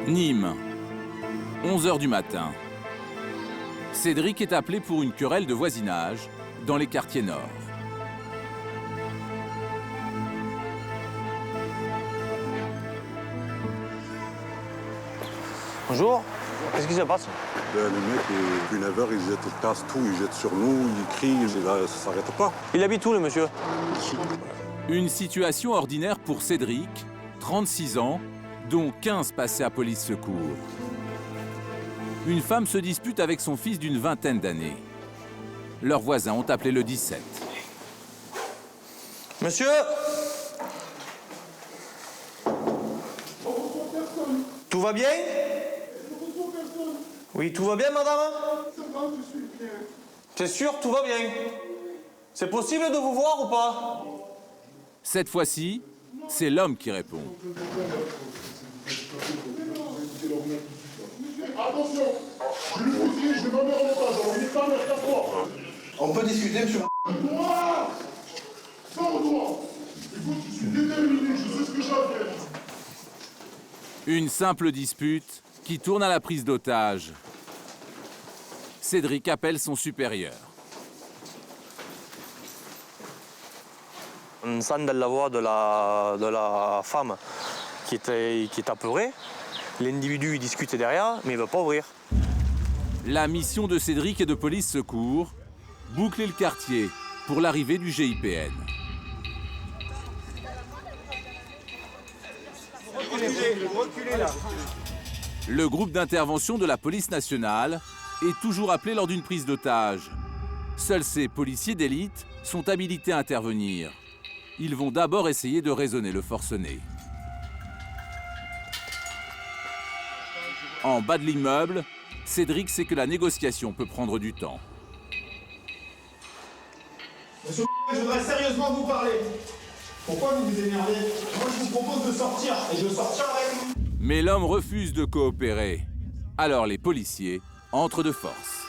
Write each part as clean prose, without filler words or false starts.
Nîmes, 11 h du matin. Cédric est appelé pour une querelle de voisinage dans les quartiers nord. Bonjour, qu'est-ce qui se passe? Les mecs, depuis 9 h, ils cassent tout, ils jettent sur nous, ils crient, là, ça s'arrête pas. Il habite où, le monsieur? Une situation ordinaire pour Cédric, 36 ans, dont 15 passés à police secours. Une femme se dispute avec son fils d'une vingtaine d'années. Leurs voisins ont appelé le 17. Monsieur? Tout va bien? Oui, tout va bien, madame? C'est sûr, tout va bien. C'est possible de vous voir ou pas? Cette fois-ci, c'est l'homme qui répond. Attention, je lui dis, je vais me mettre en otage, on n'est pas mettre à toi. On peut discuter, monsieur. Toi, sors-toi. Écoute, je suis déterminé, je sais ce que j'ai à faire. Une simple dispute qui tourne à la prise d'otage. Cédric appelle son supérieur. On sent dans la voix de la femme qui est apeurée. L'individu, il discute derrière, mais il ne veut pas ouvrir. La mission de Cédric et de police secours, boucler le quartier pour l'arrivée du GIPN. Reculez là. Le groupe d'intervention de la police nationale est toujours appelé lors d'une prise d'otage. Seuls ces policiers d'élite sont habilités à intervenir. Ils vont d'abord essayer de raisonner le forcené. En bas de l'immeuble, Cédric sait que la négociation peut prendre du temps. Monsieur, je voudrais sérieusement vous parler. Pourquoi vous vous énervez? Moi, je vous propose de sortir, et je sortirai avec vous. Mais l'homme refuse de coopérer. Alors les policiers entrent de force.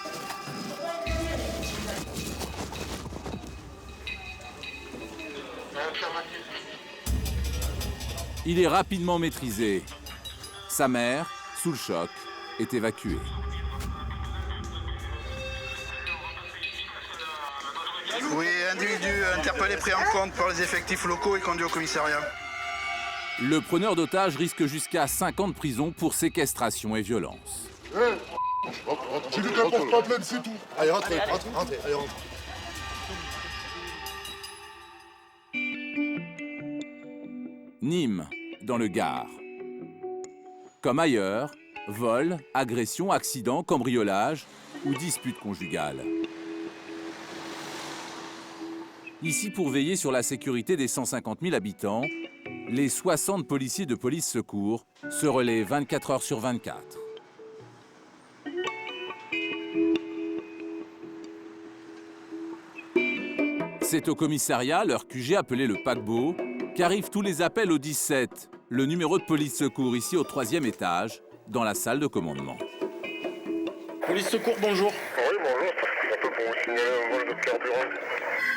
Il est rapidement maîtrisé. Sa mère, sous le choc, est évacuée. Oui, individu interpellé pris en compte par les effectifs locaux et conduit au commissariat. Le preneur d'otage risque jusqu'à 5 ans de prison pour séquestration et violence. J'ai dit qu'elle porte pas plainte, c'est tout. Allez, rentrez, allez, rentrez. Nîmes, dans le Gard. Comme ailleurs, vol, agression, accident, cambriolage ou dispute conjugale. Ici, pour veiller sur la sécurité des 150 000 habitants, les 60 policiers de police secours se relaient 24 heures sur 24. C'est au commissariat, leur QG appelé le paquebot, qu'arrivent tous les appels au 17, le numéro de police secours ici au 3e étage, dans la salle de commandement. Police secours, bonjour. Oui, bonjour. On peut pour vous signaler un vol de carburant.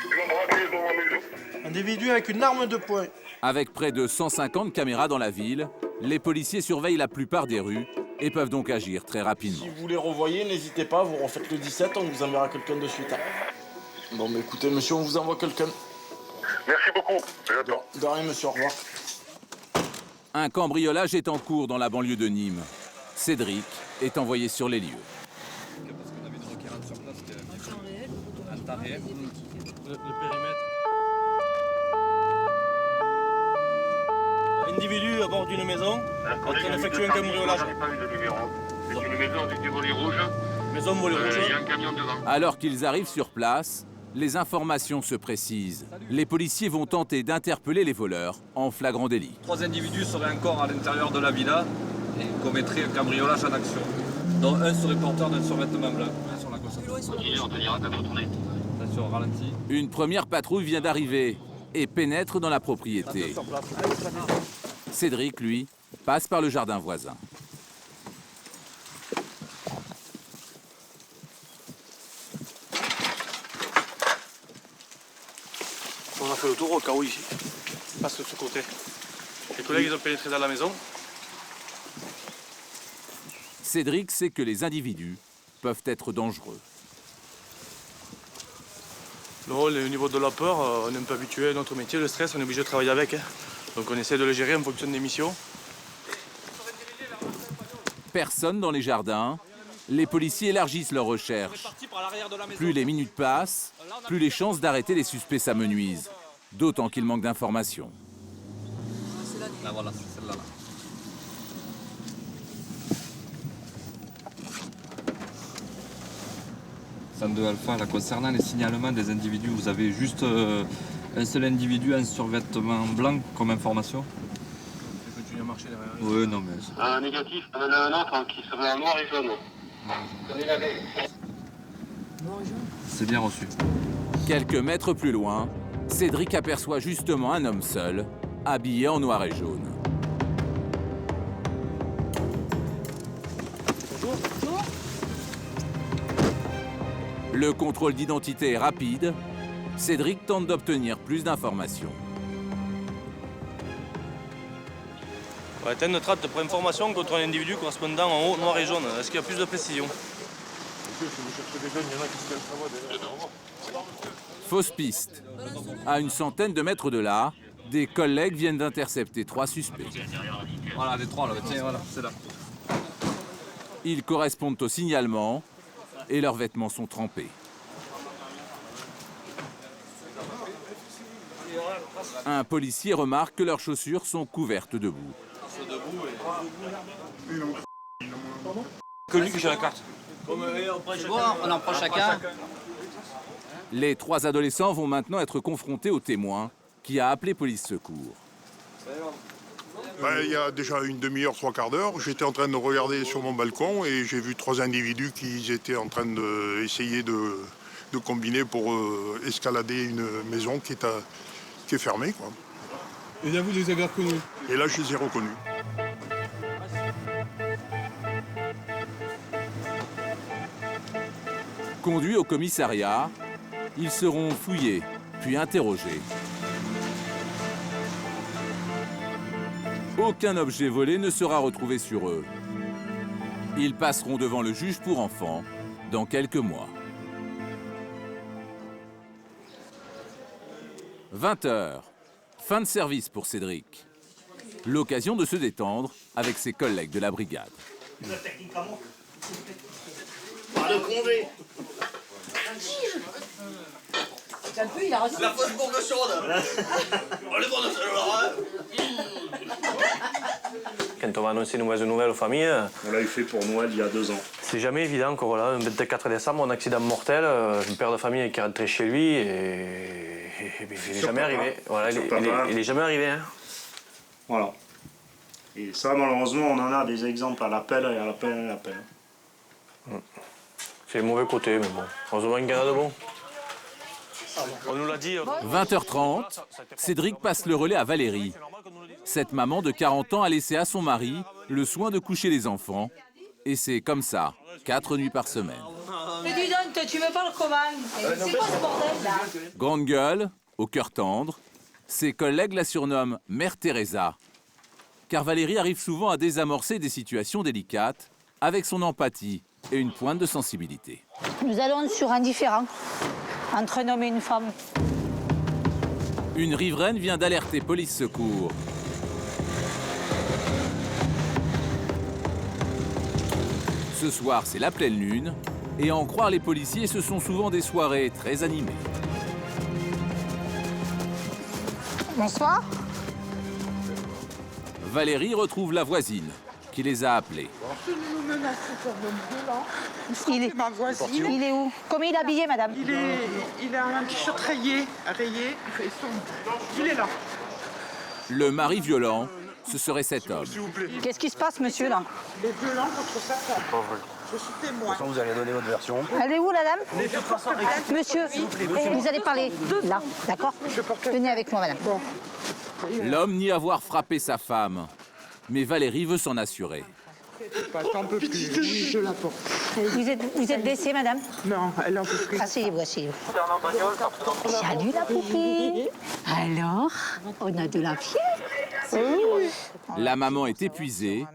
Ils ont braqué dans ma maison. Individu avec une arme de poing. Avec près de 150 caméras dans la ville, les policiers surveillent la plupart des rues et peuvent donc agir très rapidement. Si vous les revoyez, n'hésitez pas, vous refaites le 17, on vous enverra quelqu'un de suite. Bon, mais écoutez, monsieur, on vous envoie quelqu'un. Merci beaucoup. J'attends. De rien, monsieur, au revoir. Un cambriolage est en cours dans la banlieue de Nîmes. Cédric est envoyé sur les lieux. Parce qu'on avait une requérante sur place en temps réel. Le périmètre. Individu à bord d'une maison, en train d'effectuer un cambriolage. Je n'ai pas eu de numéro. C'est une maison avec des volets rouges. Maison volée rouge. Il y a un camion devant. Alors qu'ils arrivent sur place, les informations se précisent. Les policiers vont tenter d'interpeller les voleurs en flagrant délit. 3 individus seraient encore à l'intérieur de la villa et commettraient un cambriolage en action, dont un serait porteur d'un survêtement blanc. Sur la constatation. On te dira d'être tourné. Attention, ralenti. Une première patrouille vient d'arriver et pénètre dans la propriété. Cédric, lui, passe par le jardin voisin. On a fait le tour au cas où ici. Passe de ce côté. Les collègues ils ont pénétré dans la maison. Cédric sait que les individus peuvent être dangereux. Non, au niveau de la peur, on n'est pas habitué à notre métier, le stress, on est obligé de travailler avec. Donc on essaie de le gérer en fonction des missions. Personne dans les jardins. Les policiers élargissent leurs recherches. Plus les minutes passent, plus les chances d'arrêter les suspects s'amenuisent. D'autant qu'ils manquent d'informations. Là, voilà, c'est celle-là. Là. Sandeux Alpha, là, concernant les signalements des individus, vous avez juste un seul individu, un survêtement blanc comme information? On continue à marcher derrière. Oui, non mais... Un négatif, on en a un autre qui serait en noir et jaune. C'est bien reçu. Quelques mètres plus loin, Cédric aperçoit justement un homme seul, habillé en noir et jaune. Le contrôle d'identité est rapide. Cédric tente d'obtenir plus d'informations. On va atteindre une traite pour information contre un individu correspondant en haut, noir et jaune. Est-ce qu'il y a plus de précision? Fausse piste. À une centaine de mètres de là, des collègues viennent d'intercepter 3 suspects. Voilà, les 3 là, tiens, voilà, c'est là. Ils correspondent au signalement et leurs vêtements sont trempés. Un policier remarque que leurs chaussures sont couvertes de boue. Que lui qui j'ai la carte. On en prend chacun. Les 3 adolescents vont maintenant être confrontés au témoin qui a appelé police secours. Il y a déjà une demi-heure, 3/4 d'heure, j'étais en train de regarder sur mon balcon et j'ai vu 3 individus qui étaient en train d'essayer de combiner pour escalader une maison qui est fermée, quoi. Et là, vous les avez reconnus? Et là, je les ai reconnus. Conduits au commissariat, ils seront fouillés, puis interrogés. Aucun objet volé ne sera retrouvé sur eux. Ils passeront devant le juge pour enfants dans quelques mois. 20 h, fin de service pour Cédric. L'occasion de se détendre avec ses collègues de la brigade. Le congé. Un peu, il a reçu. La fausse bourbe chaude. On les prend de celle-là. Quand on va annoncer une mauvaise nouvelle aux familles, On l'a eu fait pour Noël il y a 2 ans. c'est jamais évident encore là. Le 24 décembre, un accident mortel, un père de famille qui est rentré chez lui et il n'est jamais arrivé. Voilà, il est jamais arrivé. Hein. Voilà. Et ça, malheureusement, on en a des exemples à l'appel et à l'appel et à l'appel. C'est le mauvais côté, mais bon. Heureusement qu'il y en a de bon. On nous l'a dit. 20h30, Cédric passe le relais à Valérie. Cette maman de 40 ans a laissé à son mari le soin de coucher les enfants. Et c'est comme ça, 4 nuits par semaine. Mais dis donc, tu me parles comment? C'est quoi ce bordel là? Grande gueule, au cœur tendre, ses collègues la surnomment Mère Teresa. Car Valérie arrive souvent à désamorcer des situations délicates avec son empathie et une pointe de sensibilité. Nous allons sur un différend entre un homme et une femme. Une riveraine vient d'alerter police secours. Ce soir, c'est la pleine lune, et à en croire les policiers, ce sont souvent des soirées très animées. Bonsoir. Valérie retrouve la voisine, qui les a appelés. Il est où? Comment il est habillé, madame? Il a un t-shirt rayé. Il est là. Le mari violent, ce serait cet homme. Qu'est-ce qui se passe, monsieur, là? Il est violent contre sa femme. Je suis témoin. Vous allez donner votre version. Elle est où, la dame? Monsieur, vous allez parler là, d'accord? Venez avec moi, madame. L'homme nie avoir frappé sa femme, mais Valérie veut s'en assurer. J'en peux plus. Oui, je la porte. Vous êtes blessée, madame? Non, elle en peut plus. Asseyez-vous, asseyez-vous. Salut, la poupée. Alors, on a de la fièvre? La maman est épuisée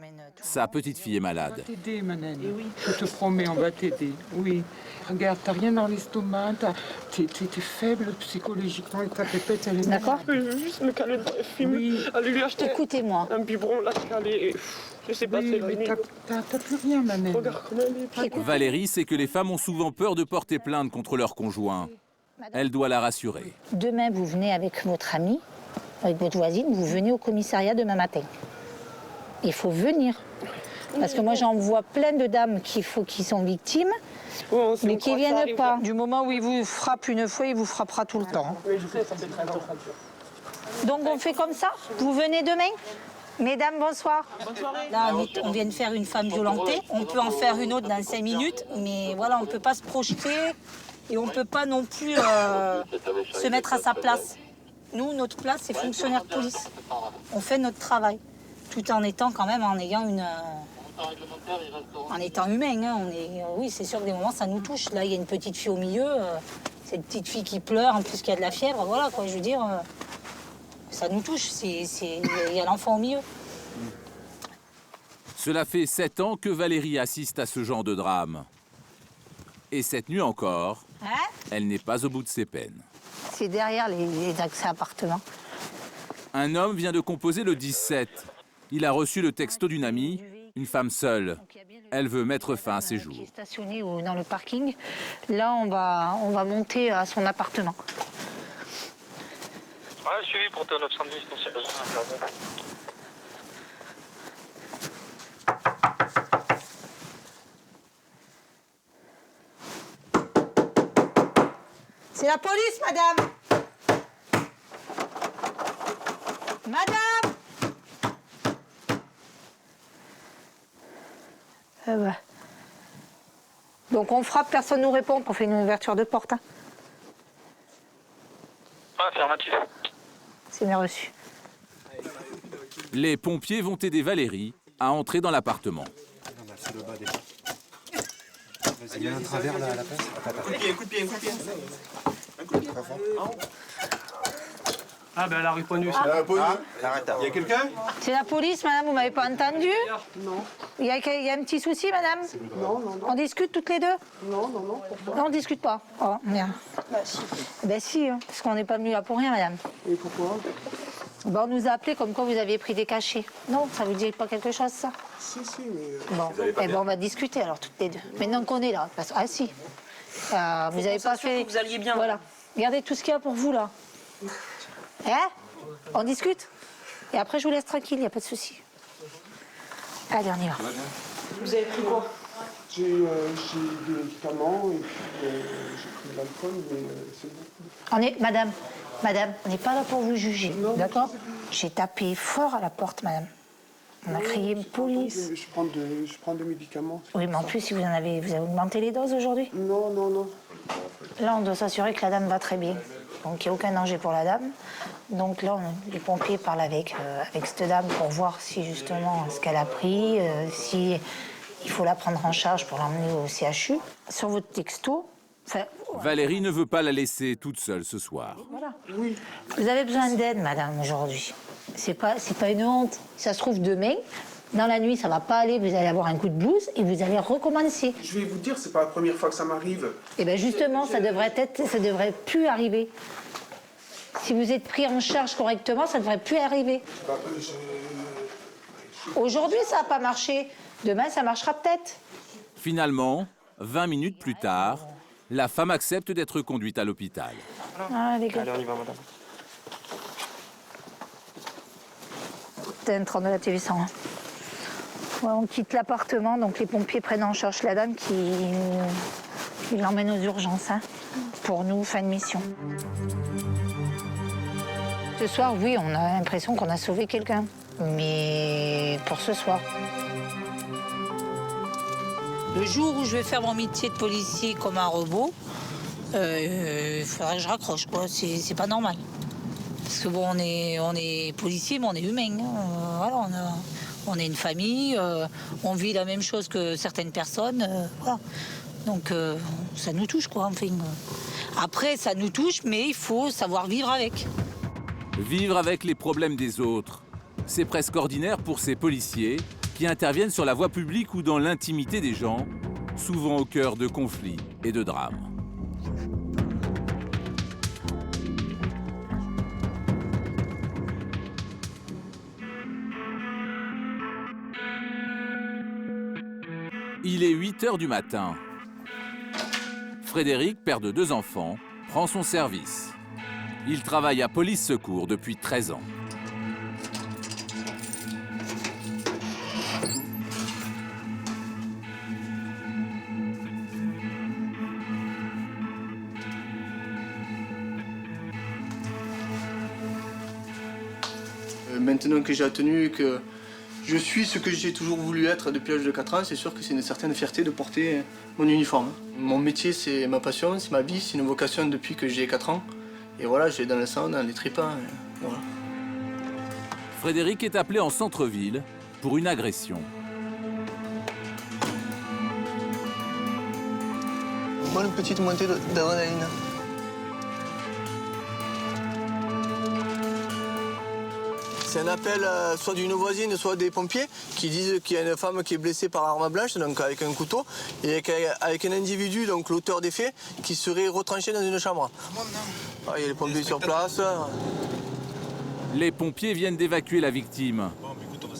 Sa petite fille est malade. On va t'aider, ma naine. Je te promets, on va t'aider. Oui. Regarde, t'as rien dans l'estomac, t'es faible psychologiquement et ta pépette, elle est... D'accord. Je veux juste me caler dans les films. Oui. Aller lui acheter Écoutez-moi. un biberon, la caler. Je sais pas, c'est la nuit. T'as plus rien, ma naine. Regarde comment elle est. Valérie sait que les femmes ont souvent peur de porter plainte contre leur conjoint. Elle doit la rassurer. Demain, vous venez avec votre amie, avec votre voisine, vous venez au commissariat demain matin. Il faut venir. Parce que moi, j'en vois plein de dames qui sont victimes, mais qui ne viennent pas. Du moment où il vous frappe une fois, il vous frappera tout le temps. Donc on fait comme ça. Vous venez demain? Mesdames, bonsoir. Là, on vient de faire une femme violentée. On peut en faire une autre dans 5 minutes, mais voilà, on ne peut pas se projeter et on ne peut pas non plus se mettre à sa place. Nous, notre place, c'est fonctionnaire de police. On fait notre travail, tout en étant quand même, en étant humain. Hein. Oui, c'est sûr que des moments, ça nous touche. Là, il y a une petite fille au milieu, cette petite fille qui pleure, en plus qu'il y a de la fièvre, voilà, quoi, je veux dire, ça nous touche, il y a l'enfant au milieu. Cela fait 7 ans que Valérie assiste à ce genre de drame. Et cette nuit encore, elle n'est pas au bout de ses peines. C'est derrière les accès appartements. Un homme vient de composer le 17. Il a reçu le texto d'une amie, une femme seule. Elle veut mettre fin à ses jours. Qui est stationné dans le parking. Là, on va monter à son appartement. Ouais, suivi pour ton 910, ton service. C'est la police, madame. Madame. Donc on frappe, personne ne nous répond, on fait une ouverture de porte. Hein. Affirmatif. C'est bien reçu. Les pompiers vont aider Valérie à entrer dans l'appartement. C'est le bas déjà. Il y a un travers là à la place. Un coup de pied. Ah ben elle a répondu. Il y a quelqu'un? C'est la police, madame, vous m'avez pas entendu? Non. Il y a un petit souci, madame? Non. On discute toutes les deux? Non, pourquoi? Non, on discute pas. Oh, merde. Bah si. Ben si, hein, parce qu'on n'est pas venu là pour rien, madame. Et pourquoi? Ben, on nous a appelé comme quoi vous aviez pris des cachets. Non, ça vous dit pas quelque chose, ça? Si, mais... Bon, on va discuter alors, toutes les deux. Maintenant qu'on est là. Parce... Ah si. Vous n'avez pas fait... Vous alliez bien. Voilà. Regardez tout ce qu'il y a pour vous, là. Hein? On discute? Et après, je vous laisse tranquille, il n'y a pas de souci. Allez, on y va. Vous avez pris quoi? J'ai des médicaments et puis j'ai pris de l'alcool, mais c'est bon. Madame, on n'est pas là pour vous juger, d'accord? J'ai tapé fort à la porte, madame. On a crié police. Je prends des médicaments. Oui, mais en plus, si vous avez augmenté les doses aujourd'hui? Non. Là, on doit s'assurer que la dame va très bien. Donc, il n'y a aucun danger pour la dame. Donc là, les pompiers parlent avec cette dame pour voir si, justement, ce qu'elle a pris, si il faut la prendre en charge pour l'emmener au CHU. Sur votre texto... Valérie ne veut pas la laisser toute seule ce soir. Voilà. Oui. Vous avez besoin d'aide, madame, aujourd'hui. C'est pas une honte. Ça se trouve demain, dans la nuit, ça va pas aller, vous allez avoir un coup de blues et vous allez recommencer. Je vais vous dire, c'est pas la première fois que ça m'arrive. Et bien justement, ça devrait plus arriver. Si vous êtes pris en charge correctement, ça devrait plus arriver. Aujourd'hui, ça n'a pas marché. Demain, ça marchera peut-être. Finalement, 20 minutes plus tard, la femme accepte d'être conduite à l'hôpital. Allez, on y va, madame. T'as un 32 la TV100. Hein. Ouais, on quitte l'appartement, donc les pompiers prennent en charge la dame qui l'emmène aux urgences. Hein. Pour nous, fin de mission. Ce soir, oui, on a l'impression qu'on a sauvé quelqu'un. Mais pour ce soir. Le jour où je vais faire mon métier de policier comme un robot, il faudrait que je raccroche, quoi. C'est pas normal. Parce que bon, on est policier, mais on est humain. Voilà, on est une famille, on vit la même chose que certaines personnes. Voilà. Donc ça nous touche, quoi. Enfin, après, ça nous touche, mais il faut savoir vivre avec. Vivre avec les problèmes des autres, c'est presque ordinaire pour ces policiers qui interviennent sur la voie publique ou dans l'intimité des gens, souvent au cœur de conflits et de drames. Il est 8 h du matin. Frédéric, père de 2 enfants, prend son service. Il travaille à Police Secours depuis 13 ans. Maintenant que j'ai atteint et que je suis ce que j'ai toujours voulu être depuis l'âge de 4 ans, c'est sûr que c'est une certaine fierté de porter mon uniforme. Mon métier, c'est ma passion, c'est ma vie, c'est une vocation depuis que j'ai 4 ans. Et voilà, j'ai dans le sang, dans les tripes. Voilà. Frédéric est appelé en centre-ville pour une agression. Voilà une petite montée d'adrénaline. C'est un appel soit d'une voisine, soit des pompiers qui disent qu'il y a une femme qui est blessée par arme blanche, donc avec un couteau, et avec un individu, donc l'auteur des faits, qui serait retranché dans une chambre. Ah, il y a les pompiers sur place. Les pompiers viennent d'évacuer la victime.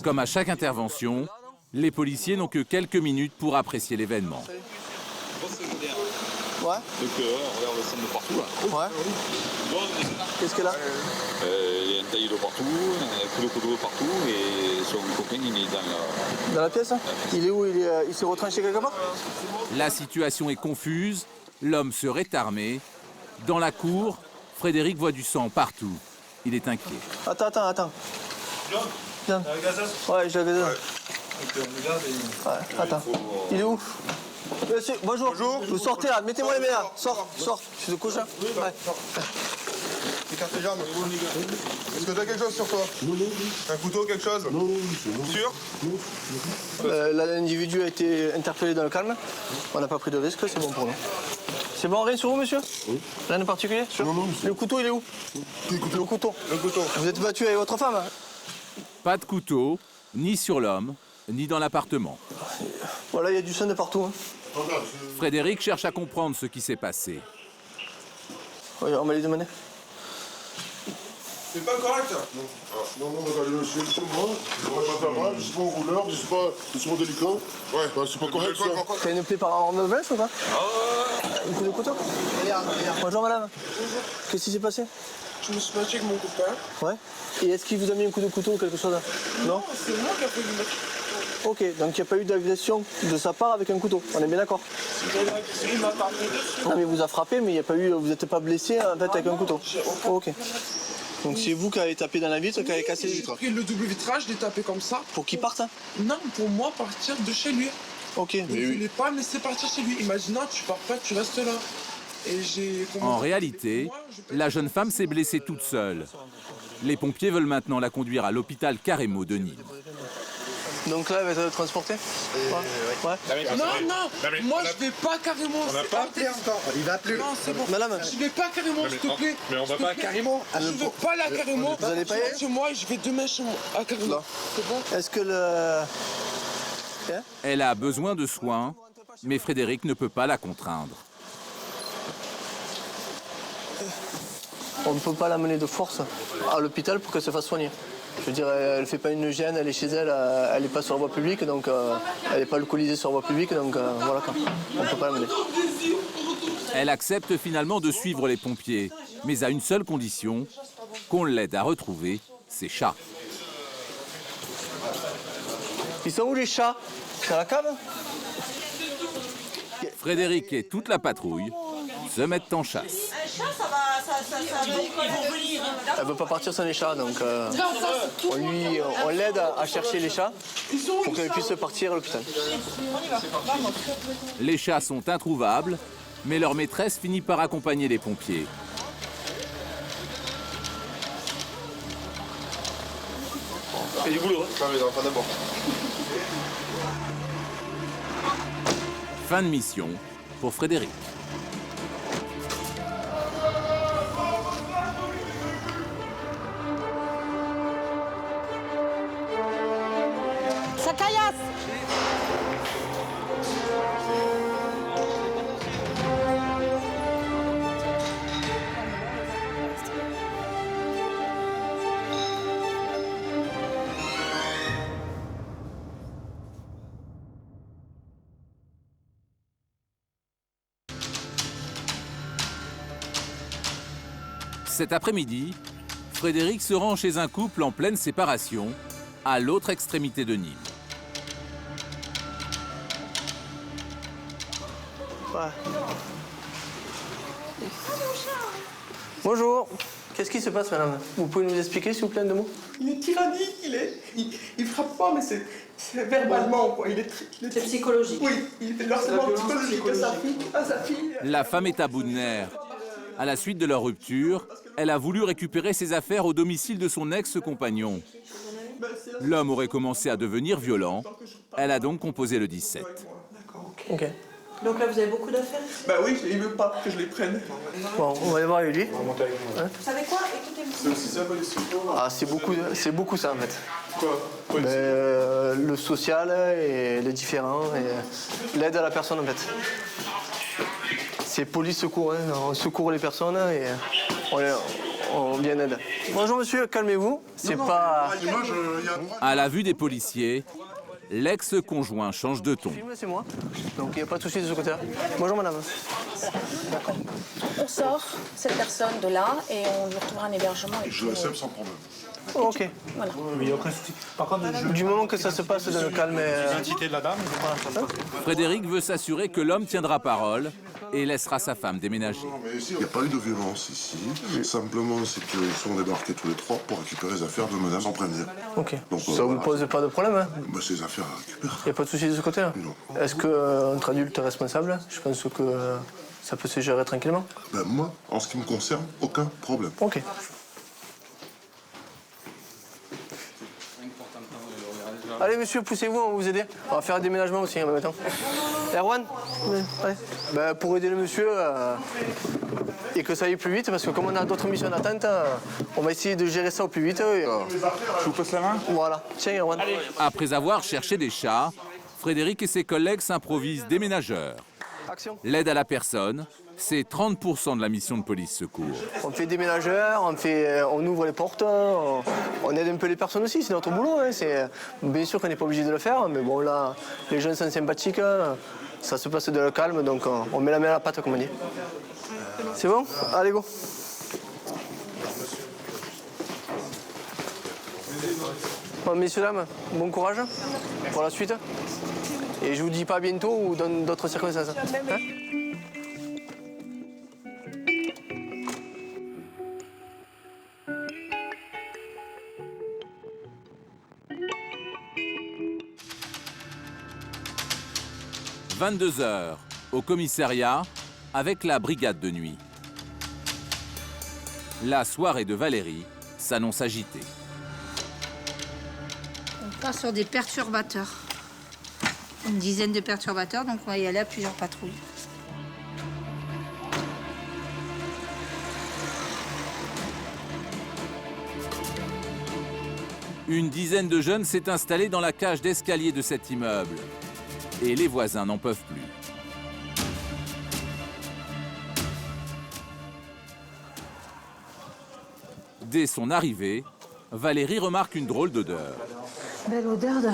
Comme à chaque intervention, les policiers n'ont que quelques minutes pour apprécier l'événement. Ouais. Donc regarde le sang de partout là. Ouais. Qu'est-ce qu'elle a Il y a un taillis de partout, un coup de couteau partout et son copain il est dans la pièce. Il est où? Il s'est retranché quelque part? La situation est confuse, l'homme serait armé. Dans la cour, Frédéric voit du sang partout. Il est inquiet. Attends. Viens. Ouais, j'ai la gazeuse. Ouais, attends. Il est où? Monsieur, bonjour. Vous sortez là, mettez-moi les mains là. Sors. Je suis de couche là. Ouais. Écarte tes jambes. Est-ce que tu as quelque chose sur toi? Un couteau, quelque chose? Non, sûr? L'individu a été interpellé dans le calme. On n'a pas pris de risque, c'est bon pour nous. C'est bon, rien sur vous, monsieur? Oui. Rien de particulier? Sûr? Non, monsieur. Le couteau, il est où? Le couteau. Vous êtes battu avec votre femme? Pas de couteau, ni sur l'homme, ni dans l'appartement. Voilà, il y a du sang de partout. Hein. Frédéric cherche à comprendre ce qui s'est passé. Oui, on va lui demander. C'est pas correct? Non, regardez, monsieur, moi, je ne pas faire mal, je suis pas un rouleur, je suis pas délicat. Ouais, bah, c'est pas correct, ça. T'as une plaie par arme blanche ou pas? Un coup de couteau? Bonjour, madame. Qu'est-ce qui s'est passé? Je me suis battu avec mon copain. Ouais. Et est-ce qu'il vous a mis un coup de couteau ou quelque chose? Non, c'est moi qui ai fait le mec. Ok, donc il n'y a pas eu d'agression de sa part avec un couteau, on est bien d'accord? Il m'a frappé. Non mais il vous a frappé, mais il y a pas eu, vous n'êtes pas blessé en fait avec un couteau? Ok. Donc c'est vous qui avez tapé dans la vitre, qui avez cassé les vitres? J'ai pris le double vitrage, je l'ai tapé comme ça. Pour qu'il parte? Non, pour moi partir de chez lui. Ok. Je ne voulais pas me laisser partir chez lui. Il m'a dit non, tu pars pas, tu restes là. En réalité, la jeune femme s'est blessée toute seule. Les pompiers veulent maintenant la conduire à l'hôpital Carremo de Nîmes. Donc là, elle va être transportée? Ouais. Non, moi je vais pas carrément. On n'a pas appelé encore, il va appeler. Non, c'est bon. Madame. Je vais pas carrément, s'il te plaît. Mais on va pas carrément. Je vais pas la carrément. Vous allez pas y aller? Chez moi, je vais demain chez moi à carrément. C'est bon? Est-ce que le... Elle a besoin de soins, mais Frédéric ne peut pas la contraindre. On ne peut pas l'amener de force à l'hôpital pour qu'elle se fasse soigner. Je veux dire, elle ne fait pas une gêne, elle est chez elle, elle n'est pas sur la voie publique, donc elle n'est pas alcoolisée sur la voie publique, donc voilà, on ne peut pas l'amener. Elle accepte finalement de suivre les pompiers, mais à une seule condition, qu'on l'aide à retrouver ses chats. Ils sont où les chats? Dans la cave? Frédéric et toute la patrouille se mettent en chasse. Elle ne veut pas partir sans les chats, donc on l'aide à chercher les chats pour qu'elle puisse partir à l'hôpital. Les chats sont introuvables, mais leur maîtresse finit par accompagner les pompiers. Et du boulot, hein? Non, pas d'abord. Fin de mission pour Frédéric. Ça caillasse. Cet après-midi, Frédéric se rend chez un couple en pleine séparation, à l'autre extrémité de Nîmes. Ouais. Bonjour. Qu'est-ce qui se passe, madame? Vous pouvez nous expliquer, s'il vous plaît, de mots? Il est tyrannique, il frappe pas, mais c'est verbalement, quoi. C'est psychologique. Oui, il fait de l'harcèlement psychologique à sa fille. La femme est à bout de nerfs. À la suite de leur rupture, elle a voulu récupérer ses affaires au domicile de son ex-compagnon. L'homme aurait commencé à devenir violent. Elle a donc composé le 17. Ok. Donc là, vous avez beaucoup d'affaires? Bah oui, il veut pas que je les prenne. Bon, on va aller voir avec lui. Vous savez quoi? Écoutez-moi. C'est aussi ça, les secours. Ah, c'est beaucoup ça, en fait. Quoi? Le social et les différents, et l'aide à la personne, en fait. C'est police-secours, hein. On secourt les personnes et on vient en aide. Bonjour monsieur, calmez-vous. C'est pas... À la vue des policiers, l'ex-conjoint change de ton. C'est moi, donc il n'y a pas de souci de ce côté-là. Bonjour madame. D'accord. On sort cette personne de là et on lui retrouvera un hébergement. Je l'accepte sans problème. Ok. Voilà. Par contre, du moment que ça se passe dans le calme... L'identité de la dame, Frédéric veut s'assurer que l'homme tiendra parole et laissera sa femme déménager. Il n'y a pas eu de violence ici. Simplement, c'est qu'ils sont débarqués tous les trois pour récupérer les affaires de madame sans prévenir. Ok. Donc, ça vous pose pas de problème, hein? Bah, c'est les affaires à récupérer. Il n'y a pas de souci de ce côté-là? Non. Est-ce qu'entre adultes responsables, je pense que ça peut se gérer tranquillement? Ben, moi, en ce qui me concerne, aucun problème. Ok. Allez monsieur, poussez-vous, on va vous aider. On va faire un déménagement aussi en même temps. Erwan, allez. Ben, pour aider le monsieur et que ça aille plus vite, parce que comme on a d'autres missions d'attente, on va essayer de gérer ça au plus vite. Je vous passe la main? Voilà. Tiens Erwan. Après avoir cherché des chats, Frédéric et ses collègues s'improvisent déménageurs. L'aide à la personne, c'est 30% de la mission de police-secours. On fait déménageurs, on ouvre les portes, on aide un peu les personnes aussi, c'est notre boulot. Hein. Bien sûr qu'on n'est pas obligé de le faire, mais bon là, les jeunes sont sympathiques, ça se passe de le calme, donc on met la main à la pâte, comme on dit. C'est bon? Allez, go. Bon, messieurs, dames, bon courage pour la suite. Et je vous dis pas à bientôt ou dans d'autres circonstances. Hein? « 22h, au commissariat, avec la brigade de nuit. La soirée de Valérie s'annonce agitée. On part sur des perturbateurs. Une dizaine de perturbateurs, donc on va y aller à plusieurs patrouilles. Une dizaine de jeunes s'est installée dans la cage d'escalier de cet immeuble. Et les voisins n'en peuvent plus. Dès son arrivée, Valérie remarque une drôle d'odeur. Belle odeur de...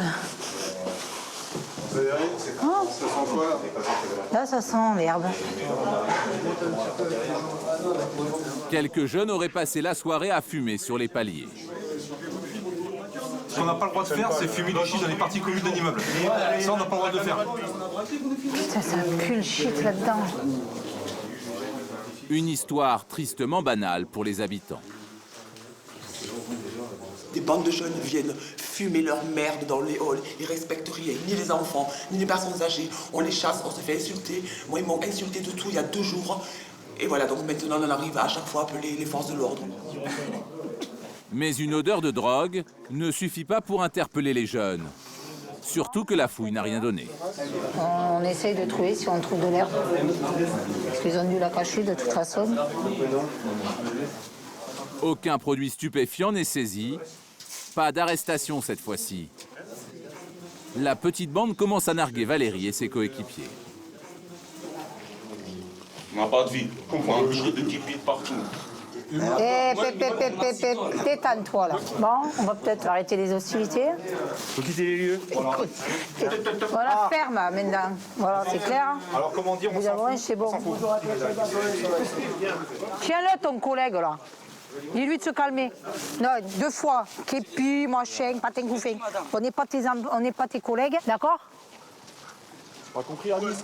Oh. Là, ça sent l'herbe. Quelques jeunes auraient passé la soirée à fumer sur les paliers. Ce qu'on n'a pas le droit de faire, c'est fumer du shit dans les parties communes d'un immeuble. Ça, on n'a pas le droit de le faire. Putain, ça pue le shit là-dedans. Une histoire tristement banale pour les habitants. Des bandes de jeunes viennent fumer leur merde dans les halls. Ils respectent rien, ni les enfants, ni les personnes âgées. On les chasse, on se fait insulter. Moi, ils m'ont insulté de tout il y a 2 jours. Et voilà, donc maintenant, on arrive à chaque fois à appeler les forces de l'ordre. Mais une odeur de drogue ne suffit pas pour interpeller les jeunes. Surtout que la fouille n'a rien donné. On essaye de trouver si on trouve de l'herbe. Parce qu'ils ont dû la cacher de toute façon. Aucun produit stupéfiant n'est saisi. Pas d'arrestation cette fois-ci. la petite bande commence à narguer Valérie et ses coéquipiers. On n'a pas de vie. On mange des petits pieds partout. Détends-toi là. Bon, on va peut-être arrêter les hostilités. Faut quitter les lieux. Voilà, ferme maintenant. Voilà, c'est clair. Alors comment dire, on s'en fout. C'est bon. Tiens-le ton collègue là. Dis-lui de se calmer. Non, 2 fois. Képi, machin, patin couffin. On n'est pas tes collègues, d'accord? Pas compris, Alice.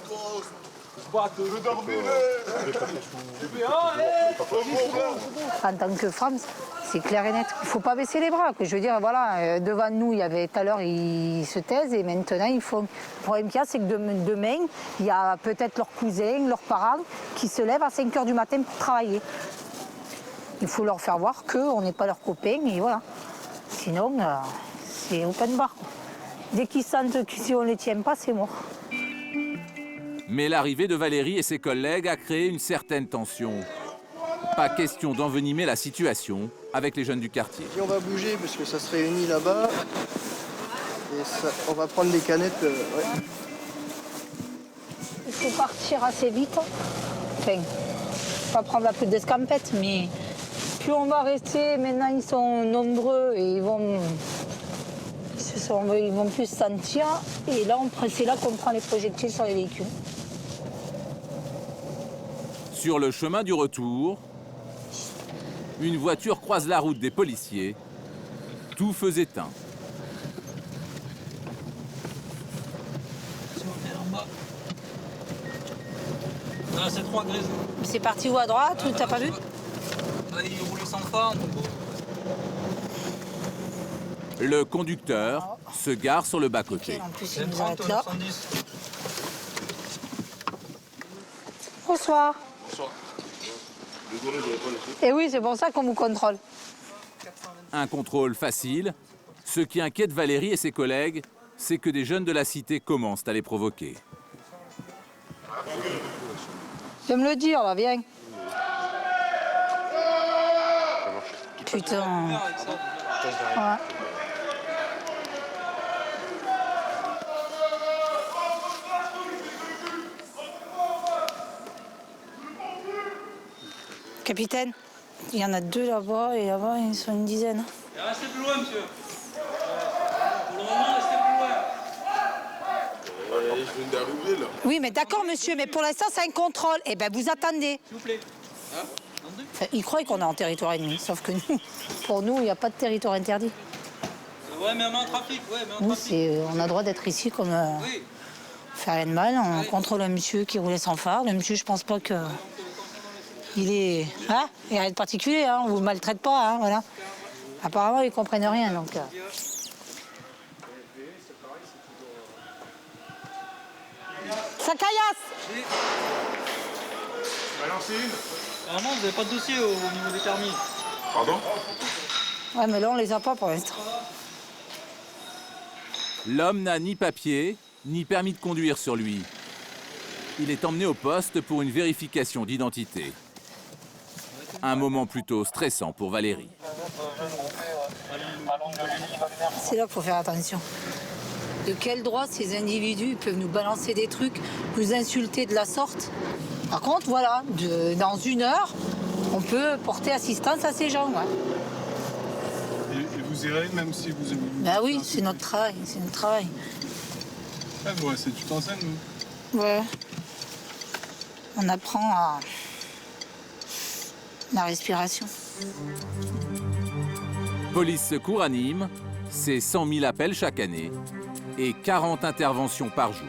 En tant que femme, c'est clair et net. Il ne faut pas baisser les bras. Je veux dire, voilà, devant nous, il y avait tout à l'heure, ils se taisent et maintenant, il faut. Le problème qu'il y a, c'est que demain, il y a peut-être leurs cousins, leurs parents qui se lèvent à 5 h du matin pour travailler. Il faut leur faire voir qu'on n'est pas leurs copains et voilà. Sinon, c'est open bar. Dès qu'ils sentent que si on ne les tient pas, c'est mort. Mais l'arrivée de Valérie et ses collègues a créé une certaine tension. Pas question d'envenimer la situation avec les jeunes du quartier. Si on va bouger parce que ça se réunit là-bas, et ça, on va prendre des canettes. Ouais. Il faut partir assez vite. Enfin, pas prendre la poudre d'escampette, mais plus on va rester, maintenant ils sont nombreux et ils vont plus se sentir. Et là, c'est là qu'on prend les projectiles sur les véhicules. Sur le chemin du retour, une voiture croise la route des policiers, tout feu éteint. C'est 3 grises. C'est parti où à droite, ou t'as pas vu? Il roulait sans phare. Le conducteur se gare sur le bas-côté. En plus, il nous arrête là. Bonsoir. Bonsoir. Et oui, c'est pour ça qu'on vous contrôle. Un contrôle facile. Ce qui inquiète Valérie et ses collègues, c'est que des jeunes de la cité commencent à les provoquer. Tu veux me le dire, là, viens. Putain. Ouais. Capitaine, il y en a 2 là-bas et là-bas, ils sont une dizaine. Restez plus loin, monsieur. Pour le moment, restez plus loin. Je viens d'arriver là. Oui, mais d'accord, monsieur, mais pour l'instant, c'est un contrôle. Eh bien, vous attendez. S'il vous plaît. Enfin, ils croient qu'on est en territoire ennemi, sauf que nous, pour nous, il n'y a pas de territoire interdit. Ouais, mais en trafic, Nous, on a le droit d'être ici comme... Oui. Faire rien de mal, on contrôle un monsieur qui roulait sans phare. Le monsieur, je pense pas que... Il est... Hein? Il n'y a rien de particulier, hein? On ne vous maltraite pas, hein? Voilà. Apparemment, ils ne comprennent rien, donc... Ça caillasse! Balancez une. Normalement, vous n'avez pas de dossier au niveau des permis. Pardon? Ouais, mais là, on les a pas pour l'instant. L'homme n'a ni papier, ni permis de conduire sur lui. Il est emmené au poste pour une vérification d'identité. Un moment plutôt stressant pour Valérie. C'est là qu'il faut faire attention. De quel droit ces individus peuvent nous balancer des trucs, nous insulter de la sorte? Par contre, voilà, dans 1 heure, on peut porter assistance à ces gens. Ouais. Et vous irez même si vous... Ben oui, c'est notre travail, c'est notre travail. Ah, ouais, c'est tout en scène, vous? Ouais. On apprend à la respiration. Police Secours à Nîmes, c'est 100 000 appels chaque année et 40 interventions par jour.